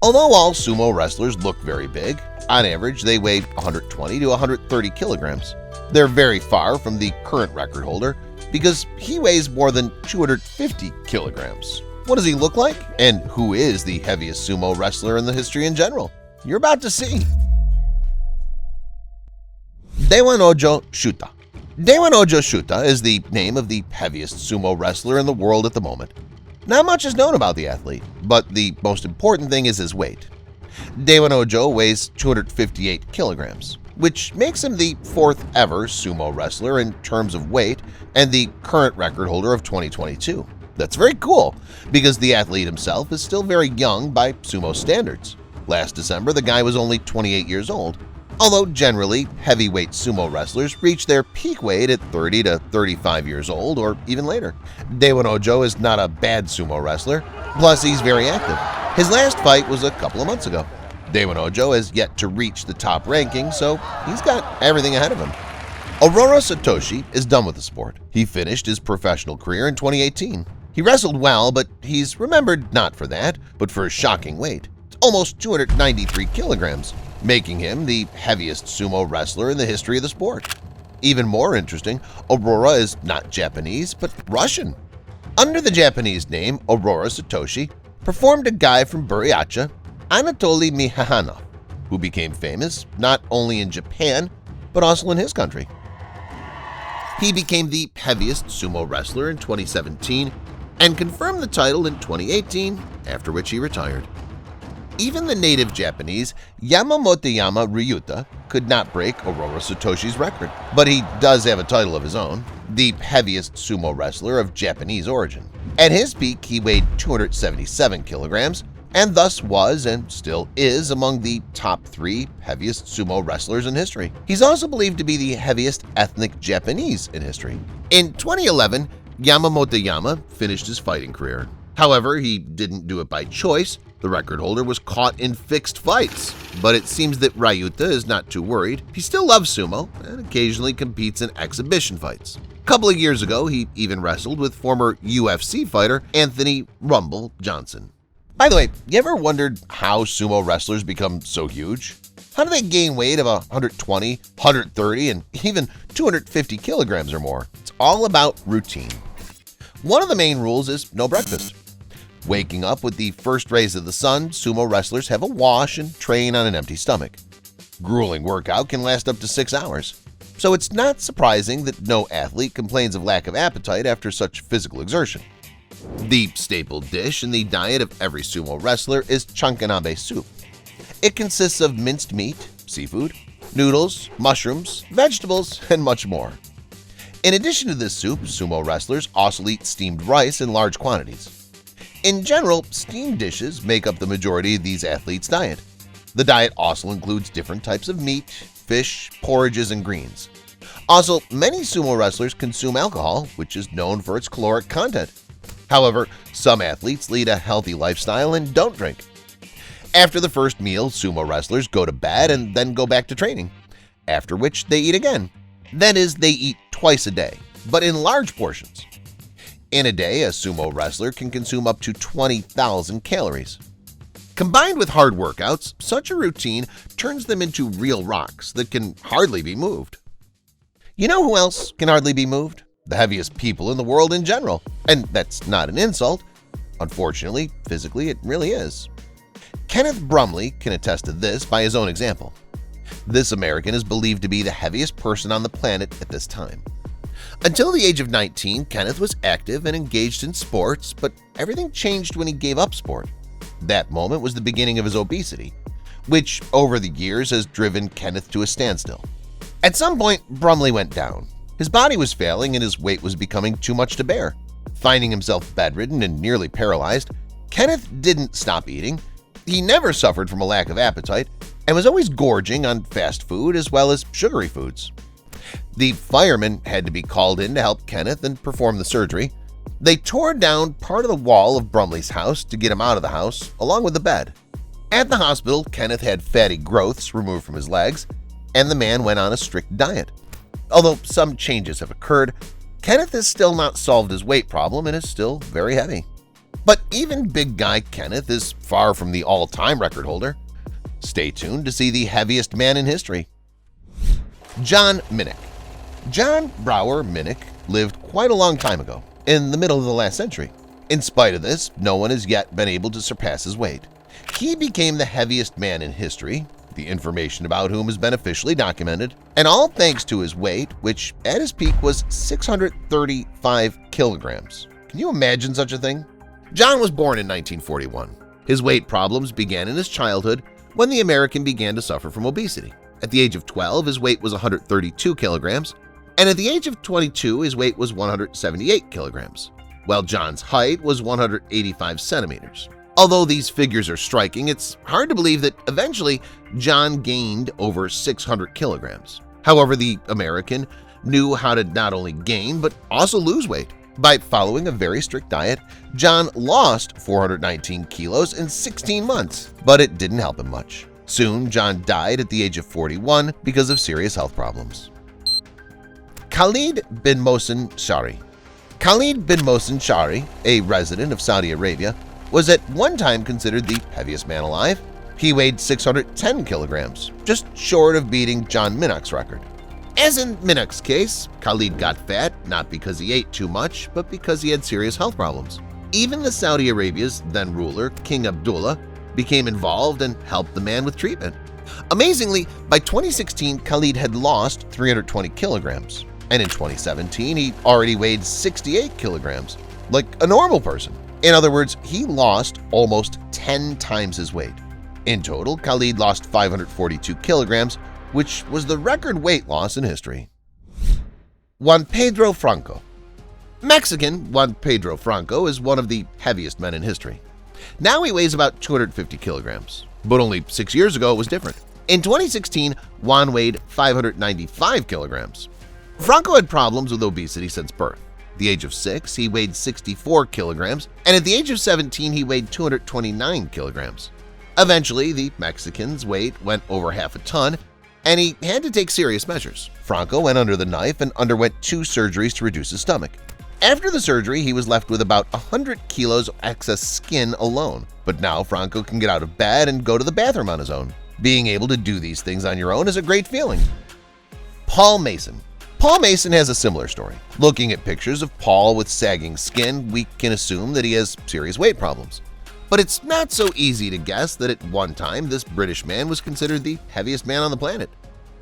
Although all sumo wrestlers look very big, on average they weigh 120 to 130 kilograms. They're very far from the current record holder because he weighs more than 250 kilograms. What does he look like? And who is the heaviest sumo wrestler in the history in general? You're about to see. Dewanojo Shuta. Dewanojo Shuta is the name of the heaviest sumo wrestler in the world at the moment. Not much is known about the athlete, but the most important thing is his weight. Dewanojo weighs 258 kilograms, which makes him the fourth ever sumo wrestler in terms of weight and the current record holder of 2022. That's very cool, because the athlete himself is still very young by sumo standards. Last December, the guy was only 28 years old, although generally heavyweight sumo wrestlers reach their peak weight at 30 to 35 years old or even later. Dewanojo is not a bad sumo wrestler, plus he's very active. His last fight was a couple of months ago. Dewanojo has yet to reach the top ranking, so he's got everything ahead of him. Aurora Satoshi is done with the sport. He finished his professional career in 2018. He wrestled well, but he's remembered not for that, but for his shocking weight. It's almost 293 kilograms, making him the heaviest sumo wrestler in the history of the sport. Even more interesting, Aurora is not Japanese, but Russian. Under the Japanese name Aurora Satoshi, performed a guy from Buryatia, Anatoly Mikhanov, who became famous not only in Japan, but also in his country. He became the heaviest sumo wrestler in 2017 and confirmed the title in 2018, after which he retired. Even the native Japanese Yamamotoyama Ryuta could not break Aurora Satoshi's record, but he does have a title of his own, the heaviest sumo wrestler of Japanese origin. At his peak, he weighed 277 kilograms, and thus was and still is among the top 3 heaviest sumo wrestlers in history. He's also believed to be the heaviest ethnic Japanese in history. In 2011, Yamamotoyama finished his fighting career. However, he didn't do it by choice. The record holder was caught in fixed fights, but it seems that Ryuta is not too worried. He still loves sumo and occasionally competes in exhibition fights. A couple of years ago, he even wrestled with former UFC fighter Anthony "Rumble" Johnson. By the way, you ever wondered how sumo wrestlers become so huge? How do they gain weight of 120, 130, and even 250 kilograms or more? It's all about routine. One of the main rules is no breakfast. Waking up with the first rays of the sun, sumo wrestlers have a wash and train on an empty stomach. Grueling workout can last up to 6 hours, so it's not surprising that no athlete complains of lack of appetite after such physical exertion. The staple dish in the diet of every sumo wrestler is chankanabe soup. It consists of minced meat, seafood, noodles, mushrooms, vegetables, and much more. In addition to this soup, sumo wrestlers also eat steamed rice in large quantities. In general, steamed dishes make up the majority of these athletes' diet. The diet also includes different types of meat, fish, porridges, and greens. Also, many sumo wrestlers consume alcohol, which is known for its caloric content. However, some athletes lead a healthy lifestyle and don't drink. After the first meal, sumo wrestlers go to bed and then go back to training, after which they eat again. That is, they eat twice a day, but in large portions. In a day, a sumo wrestler can consume up to 20,000 calories. Combined with hard workouts, such a routine turns them into real rocks that can hardly be moved. You know who else can hardly be moved? The heaviest people in the world in general. And that's not an insult. Unfortunately, physically, it really is. Kenneth Brumley can attest to this by his own example. This American is believed to be the heaviest person on the planet at this time. Until the age of 19, Kenneth was active and engaged in sports, but everything changed when he gave up sport. That moment was the beginning of his obesity, which over the years has driven Kenneth to a standstill. At some point, Brumley went down. His body was failing and his weight was becoming too much to bear. Finding himself bedridden and nearly paralyzed, Kenneth didn't stop eating. He never suffered from a lack of appetite and was always gorging on fast food as well as sugary foods. The firemen had to be called in to help Kenneth and perform the surgery. They tore down part of the wall of Brumley's house to get him out of the house, along with the bed. At the hospital, Kenneth had fatty growths removed from his legs, and the man went on a strict diet. Although some changes have occurred, Kenneth has still not solved his weight problem and is still very heavy. But even big guy Kenneth is far from the all-time record holder. Stay tuned to see the heaviest man in history. John Minnick. John Brower Minnick lived quite a long time ago, in the middle of the last century. In spite of this, no one has yet been able to surpass his weight. He became the heaviest man in history, the information about whom has been officially documented, and all thanks to his weight, which at his peak was 635 kilograms. Can you imagine such a thing? John was born in 1941. His weight problems began in his childhood when the American began to suffer from obesity. At the age of 12, his weight was 132 kilograms, and at the age of 22, his weight was 178 kilograms, while John's height was 185 centimeters. Although these figures are striking, it's hard to believe that eventually John gained over 600 kilograms. However, the American knew how to not only gain but also lose weight. By following a very strict diet, John lost 419 kilos in 16 months, but it didn't help him much. Soon, John died at the age of 41 because of serious health problems. Khalid bin Mohsen Shari. Khalid bin Mohsen Shari, a resident of Saudi Arabia, was at one time considered the heaviest man alive. He weighed 610 kilograms, just short of beating John Minnick's record. As in Minnick's case, Khalid got fat not because he ate too much, but because he had serious health problems. Even the Saudi Arabia's then ruler, King Abdullah, became involved and helped the man with treatment. Amazingly, by 2016, Khalid had lost 320 kilograms, and in 2017, he already weighed 68 kilograms, like a normal person. In other words, he lost almost 10 times his weight. In total, Khalid lost 542 kilograms, which was the record weight loss in history. Juan Pedro Franco. Mexican Juan Pedro Franco is one of the heaviest men in history. Now he weighs about 250 kilograms, but only 6 years ago it was different. In 2016, Juan weighed 595 kilograms. Franco had problems with obesity since birth. At the age of 6, he weighed 64 kilograms, and at the age of 17, he weighed 229 kilograms. Eventually, the Mexican's weight went over half a ton, and he had to take serious measures. Franco went under the knife and underwent 2 surgeries to reduce his stomach. After the surgery, he was left with about 100 kilos of excess skin alone. But now Franco can get out of bed and go to the bathroom on his own. Being able to do these things on your own is a great feeling. Paul Mason. Paul Mason has a similar story. Looking at pictures of Paul with sagging skin, we can assume that he has serious weight problems. But it's not so easy to guess that at one time this British man was considered the heaviest man on the planet.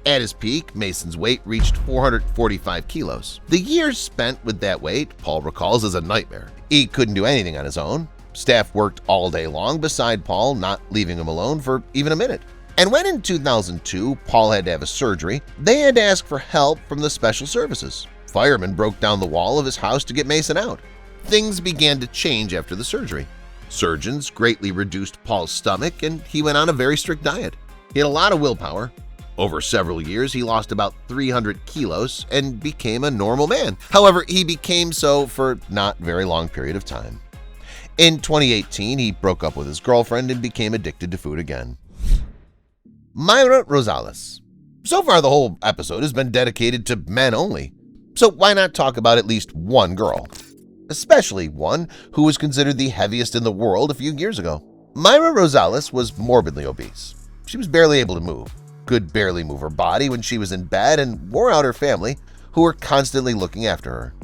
At his peak, Mason's weight reached 445 kilos. The years spent with that weight, Paul recalls, as a nightmare. He couldn't do anything on his own. Staff worked all day long beside Paul, not leaving him alone for even a minute. And when in 2002 Paul had to have a surgery, they had to ask for help from the special services. Firemen broke down the wall of his house to get Mason out. Things began to change after the surgery. Surgeons greatly reduced Paul's stomach, and he went on a very strict diet. He had a lot of willpower. Over several years, he lost about 300 kilos and became a normal man. However, he became so for not very long period of time. In 2018, he broke up with his girlfriend and became addicted to food again. Mayra Rosales. So far, the whole episode has been dedicated to men only. So why not talk about at least one girl? Especially one who was considered the heaviest in the world a few years ago. Mayra Rosales was morbidly obese. She was barely able to move, could barely move her body when she was in bed, and wore out her family, who were constantly looking after her.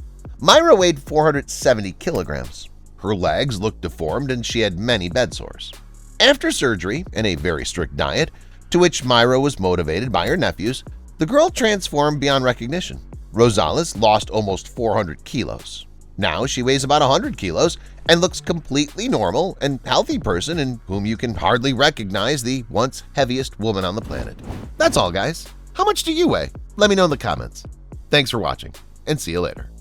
Mayra weighed 470 kilograms. Her legs looked deformed and she had many bed sores. After surgery and a very strict diet, to which Mayra was motivated by her nephews, the girl transformed beyond recognition. Rosales lost almost 400 kilos. Now she weighs about 100 kilos and looks completely normal and healthy person in whom you can hardly recognize the once heaviest woman on the planet. That's all, guys. How much do you weigh? Let me know in the comments. Thanks for watching, and see you later.